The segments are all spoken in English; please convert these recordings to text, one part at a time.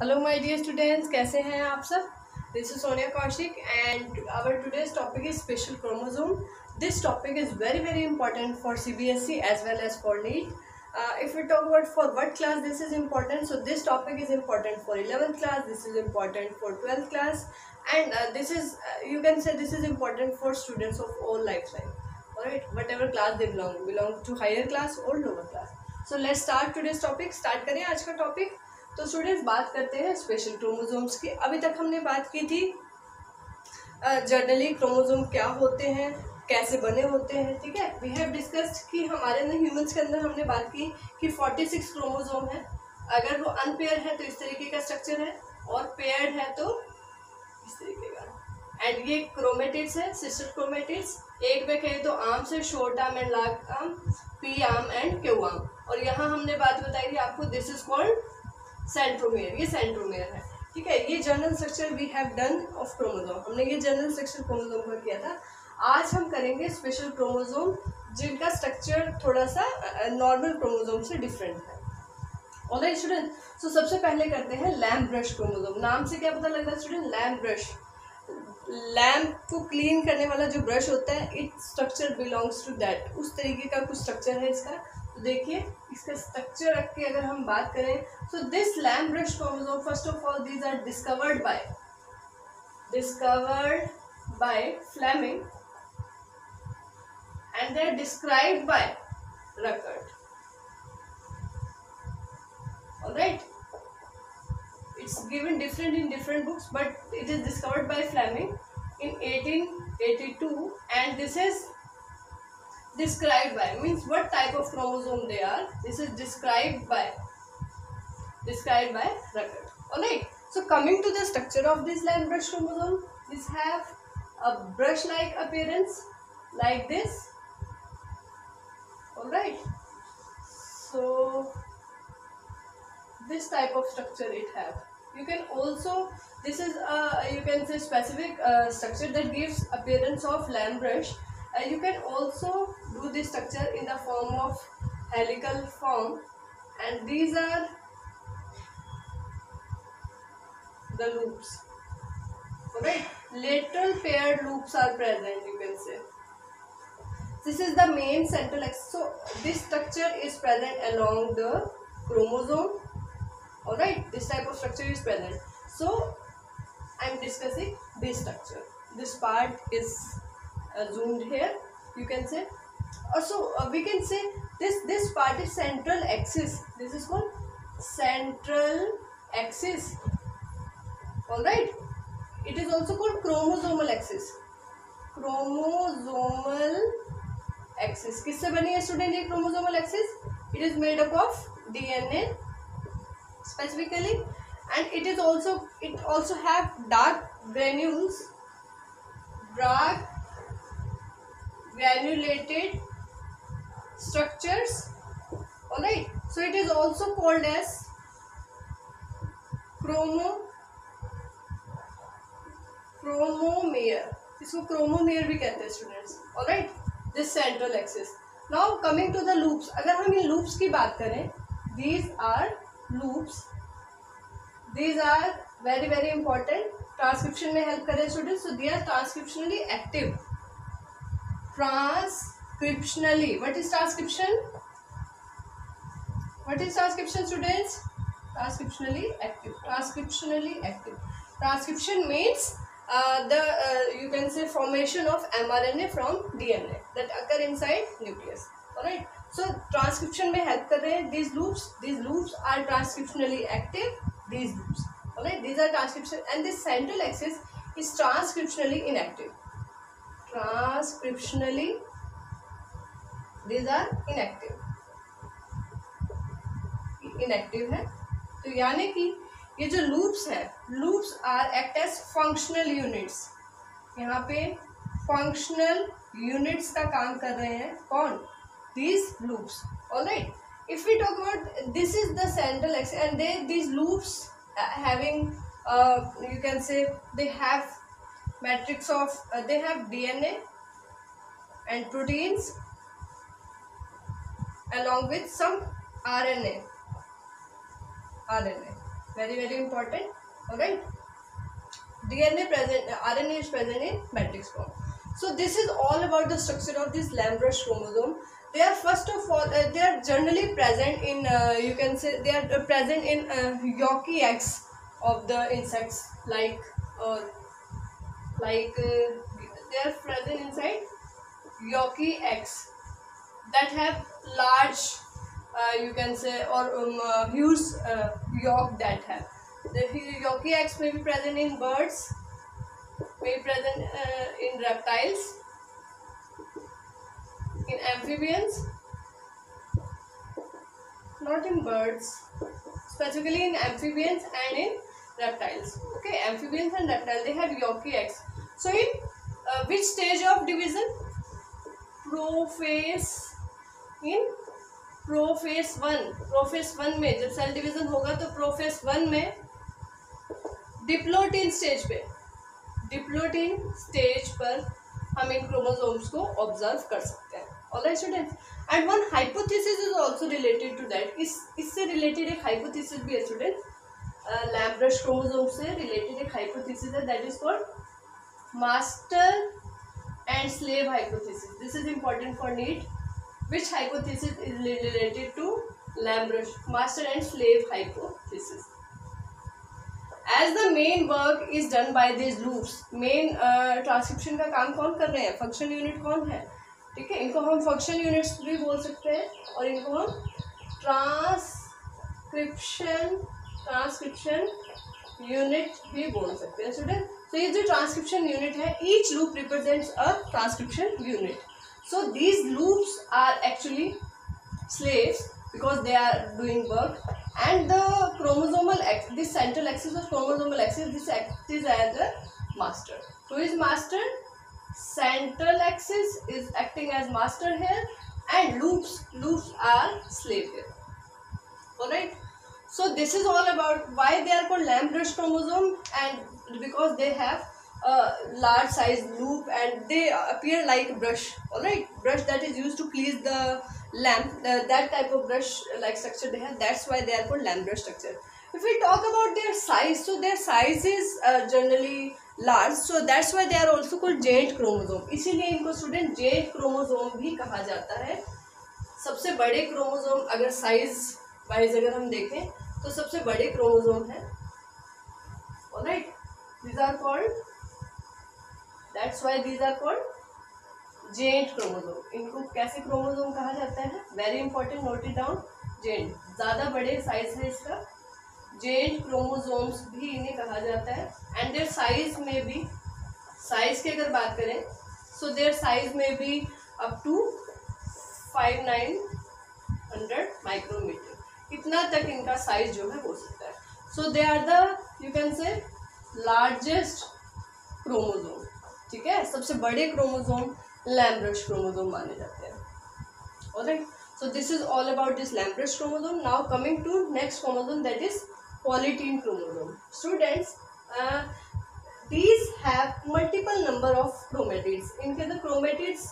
Hello my dear students, कैसे हैं आप सब। This is Sonia Kaushik and our today's topic is special chromosome. This topic is very important for CBSE as well as for NEET. If we talk about for what class this is important, so this topic is important for 11th class, this is important for 12th class, and this is you can say this is important for students of all lifetime. Alright, whatever class they belong to higher class or lower class. So let's start today's topic. Start करें आज का topic. तो students बात करते हैं special chromosomes की. अभी तक हमने बात की थी जनरली क्रोमोसोम क्या होते हैं, कैसे बने होते हैं. ठीक है, वी हैव डिस्कस्ड कि हमारे अंदर ह्यूमंस के अंदर हमने बात की कि 46 क्रोमोसोम है. अगर वो अनपेयर है तो इस तरीके का स्ट्रक्चर है, और पेयर्ड है तो इस तरीके का. एंड ये क्रोमेटिड्स है, सिस्टर क्रोमेटिड्स. एक में कहें तो आर्म्स है, short arm and long arm, P arm and Q arm. और यहाँ हमने बात बताई थी आपको, दिस इज कॉल्ड सेंट्रोमेयर. ये सेंट्रोमेयर है. ठीक है, ये general structure we have done of chromosome. हमने ये जनरल स्ट्रक्चर क्रोमोसोम का किया था. आज हम करेंगे स्पेशल क्रोमोसोम जिनका स्ट्रक्चर थोड़ा सा नॉर्मल क्रोमोसोम से डिफरेंट है. ऑलराइट स्टूडेंट, सो सबसे पहले करते हैं लैम्प ब्रश क्रोमोसोम. नाम से क्या पता लग रहा है स्टूडेंट? Lamp brush. लैम्प को क्लीन करने वाला जो ब्रश होता है, it structure belongs to that. उस तरीके का कुछ स्ट्रक्चर है इसका. तो देखिए, इसका स्ट्रक्चर रख के अगर हम बात करें, so this lamp brush chromosome first of all these are discovered by Flemming and they are described by Ruckert. All right, it's given different in different books, but it is discovered by Fleming in 1882, and this is described by, means what type of chromosome they are. This is described by Ruckert. All right, so coming to the structure of this lamp brush chromosome, this have a brush like appearance like this. All right, so this type of structure it have. You can also, this is you can say specific structure that gives appearance of lamp brush. You can also do this structure in the form of helical form, and these are the loops. Alright, lateral paired loops are present, you can say. This is the main central axis. So this structure is present along the chromosome. Alright, this type of structure is present. So I am discussing this structure. This part is zoomed here, you can say. Also we can say this part is central axis. This is called central axis. Alright, it is also called chromosomal axis. Chromosomal axis किससे बनी है student ये chromosomal axis? It is made up of DNA specifically, and it also have dark granulated structures. All right, so it is also called as chromomere. इसको chromomere भी कहते हैं students. Alright, this central axis. Now coming to the loops. अगर हम इन loops की बात करें, these are loops. These are very important. Transcription में हेल्प करें students. So they are transcriptionally active. Transcriptionally, what is transcription? What is transcription students? Transcriptionally active. Transcription means you can say formation of mRNA from DNA that occur inside nucleus. Alright, so transcription में help कर रहे हैं these loops are transcriptionally active. These loops, alright, these are transcription, and this central axis is transcriptionally inactive. These are inactive है. तो यानी कि ये जो लूप्स है, loops are act as functional units. यहाँ पे फंक्शनल यूनिट्स का काम कर रहे हैं कौन? These loops. Alright, if we talk about, this is the central axis, and these loops having you can say they have matrix of they have DNA and proteins along with some RNA. very important. All right. DNA present, RNA is present in matrix form. So this is all about the structure of this Lamb-Rush chromosome. They are first of all, they are generally present in, you can say they are present in yolky eggs of the insects, like they are present inside yolky eggs that have large, you can say, or huge yolk that have. The yolky eggs may be present in birds, may be present in reptiles, in amphibians, not in birds, specifically in amphibians and in reptiles. Okay, amphibians and reptiles, they have yolky eggs. So in which stage of division? Prophase, in prophase 1, prophase 1 में जब cell division होगा तो prophase 1 में diplotene stage पे, diplotene stage पर हम इन chromosomes को ऑब्जर्व कर सकते हैं. Alright students, and one hypothesis is also related to that. इससे रिलेटेड एक हाइपोथेसिस भी है स्टूडेंट, लैम्ब-रश क्रोमोसोम से रिलेटेड एक हाइपोथेसिस है, that is called master and slave hypothesis. This is important for NEET. Which hypothesis is related to Lamb-Rush? Master and slave hypothesis. As the main work is done by these loops, main transcription का काम कौन कर रहे हैं? Function unit कौन है? ठीक है, इनको हम फंक्शन यूनिट्स भी बोल सकते हैं और इनको हम ट्रांसक्रिप्शन यूनिट भी बोल सकते हैं स्टूडेंट. तो ये जो ट्रांसक्रिप्शन यूनिट है, each loop represents a transcription unit. So these loops are actually slaves because they are doing work, and the chromosomal axis, this central axis of chromosomal axis, this acts as a master. Who is master? Central axis is acting as master here, and loops are slave here. All right. So this is all about why they are called Lamb-Rush chromosome, and because they have a large size loop and they appear like brush. All right, brush that is used to please the lamb, that type of brush like structure they have. That's why they are called Lamb-Rush structure. If we talk about their size, so their size is generally large, so that's why they are also called joint chromosome. इसीलिए इनको student joint chromosome भी कहा जाता है. सबसे बड़े chromosome अगर size wise अगर हम देखें तो सबसे बड़े क्रोमोसोम है. Alright, these are called, that's why these are called joint chromosome. इनको कैसे क्रोमोसोम कहा जाता है? Very important, note it down. joint, ज़्यादा बड़े साइज है इसका, joint chromosomes भी इन्हें कहा जाता है. एंड देयर साइज में भी, साइज की अगर बात करें सो देयर साइज में भी अप टू 5900 माइक्रोमीटर, इतना तक इनका साइज जो है हो सकता है. So they are the, you can say, largest chromosome. ठीक है, सबसे बड़े क्रोमोसोम Lamb-Rush क्रोमोसोम माने जाते हैं. Alright, so this is all about this Lamb-Rush chromosome. Now coming to next chromosome, that is polytene chromosome. Students, these have multiple number of chromatids. इनके अंदर chromatids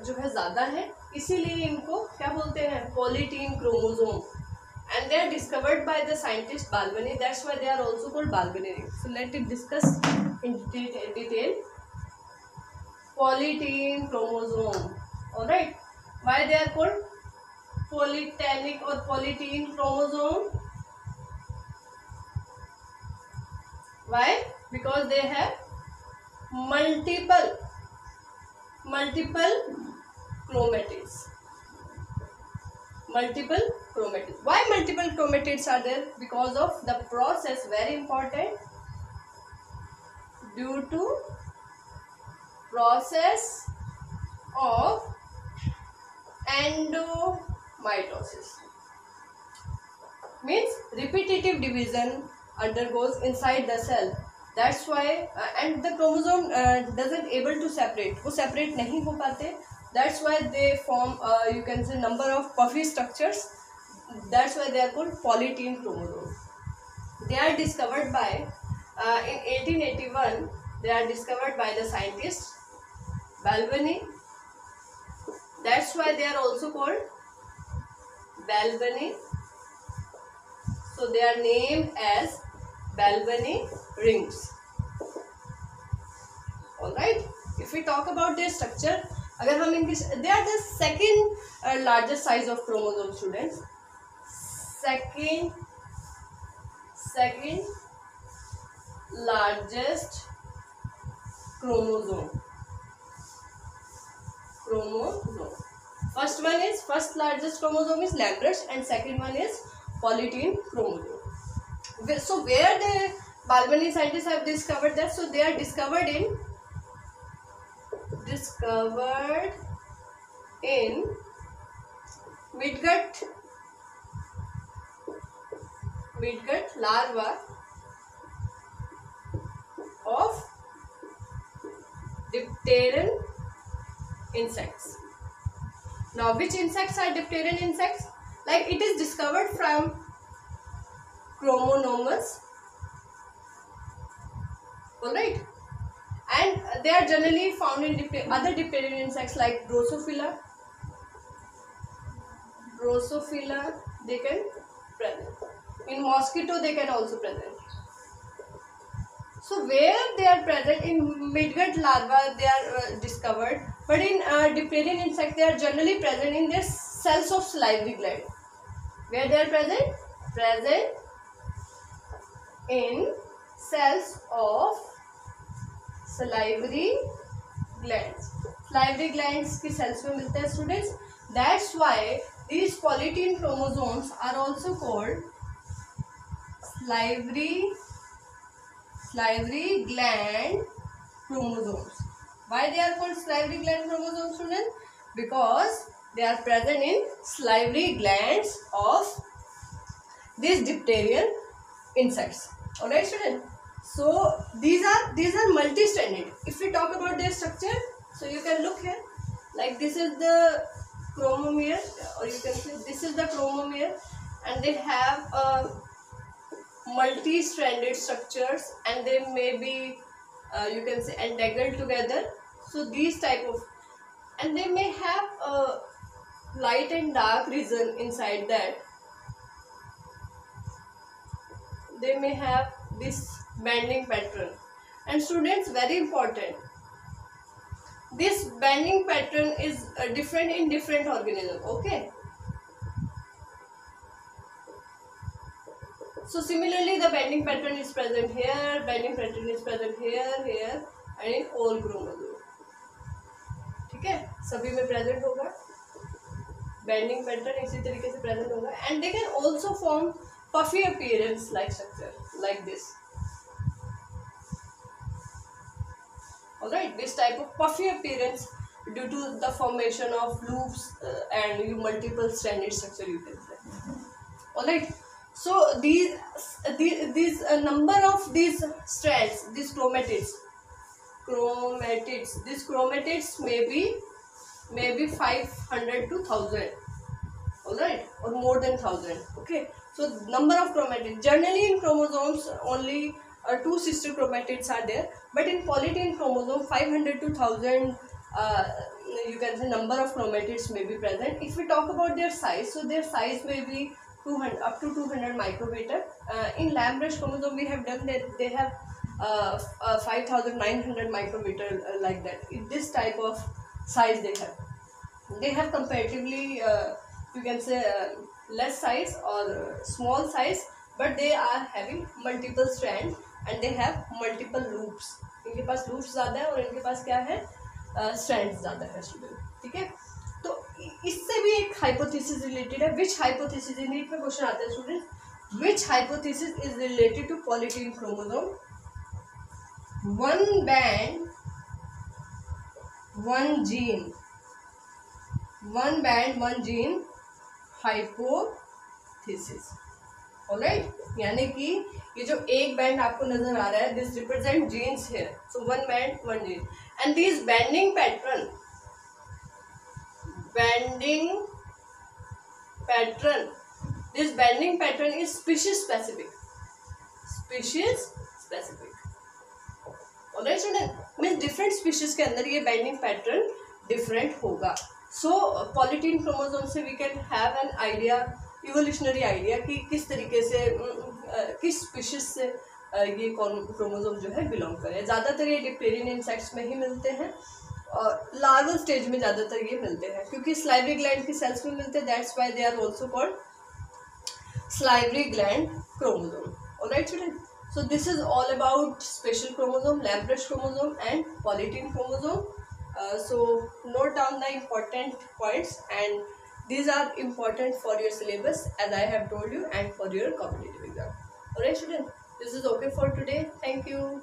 जो है ज़्यादा है, इसीलिए इनको क्या बोलते हैं? Polytene chromosome. And they are discovered by the scientist Balbani. That's why they are also called Balbani rings. So let it discuss in detail. Polytene chromosome. All right. Why they are called polytenic or polytene chromosome? Why? Because they have multiple chromatids. Multiple chromatids. Why multiple chromatids are there? Because of the process, very important, due to process of endomitosis. Means repetitive division undergoes inside the cell. That's why and the chromosome doesn't able to separate. वो separate नहीं हो पाते. That's why they form you can say number of puffy structures. That's why they are called polytene chromosomes. They are discovered by in 1881. They are discovered by the scientist Balbani. That's why they are also called Balbani So they are named as Balbani rings. Alright, if we talk about their structure, अगर हम इनकी, they are the second largest size of chromosome, students. Second largest chromosome. First largest chromosome is Langerhans, and second one is polytene chromosome. So where the Balbani scientists have discovered that? So they are discovered in midgut larva of dipteran insects. Now, which insects are dipteran insects? Like, it is discovered from Chromonomus. Alright, and they are generally found in other dipteran insects like Drosophila. They can present. In mosquito, they can also present. So where they are present in midgut larva, they are discovered, but in dipteran insect, they are generally present in their cells of salivary gland. Where they are present? Present in cells of salivary glands. Salivary glands की cells में मिलते हैं, students. That's why these polytene chromosomes are also called salivary gland chromosomes. Why they are called salivary gland chromosomes, students? Because they are present in salivary glands of these dipteran insects. Alright, students. So these are multi-stranded. If we talk about their structure, so you can look here. Like, this is the chromomere, or you can say this is the chromomere, and they have multi-stranded structures, and they may be you can say entangled together. So these type of, and they may have a light and dark region inside that. They may have this bending pattern, and students, very important, this bending pattern is different in different organisms. Okay, so similarly the bending pattern is present here, bending pattern is present here and in all chromosome. ठीक है, सभी में present होगा bending pattern, इसी तरीके से present होगा, and they can also form puffy appearance like structure like this. Alright, this type of puffy appearance due to the formation of loops and multiple stranded structure, you can say. Alright, so these number of these strands, these chromatids, these chromatids may be 500 to 1000. Alright, or more than 1000. Okay, so number of chromatids. Generally in chromosomes only 2 sister chromatids are there, but in polytene chromosome 500 to 1000 you can say number of chromatids may be present. If we talk about their size, so their size may be 200 up to 200 micrometer. In Lamb-Rush chromosome we have done that they have 5900 micrometer, like that. This type of size they have comparatively you can say less size or small size, but they are having multiple strands and they have multiple loops. इनके पास loops ज़्यादा है और इनके पास क्या है, strands ज़्यादा है, student. ठीक है, तो इससे भी एक hypothesis related है. Which hypothesis, in नीट में क्वेश्चन आता है student, which hypothesis is related to polytene chromosome? One band, one gene. One band, one gene hypothesis. Alright, यानी कि ये जो एक बैंड आपको नजर आ रहा है, this represent genes here. So one band, one gene, and these bending pattern, this bending pattern is species specific. Alright, student, means different species के अंदर ये bending pattern different होगा. So polytene chromosome से we can have an idea, evolutionary idea कि किस तरीके से किस स्पीशीज से ये क्रोमोसोम जो है बिलोंग करे। ज़्यादातर ये डिप्टेरियन इंसेक्ट्स में ही मिलते हैं और लार्वल स्टेज में ज़्यादातर ये मिलते हैं, क्योंकि स्लाइवरी ग्लैंड की सेल्स में मिलते हैं, that's why they are also called salivary gland chromosome. Alright students, so this is all about special chromosome, Lamprecht chromosome and polytene chromosome. So note down the important points, and these are important for your syllabus as I have told you and for your competitive exam. Alright students, this is okay for today. Thank you.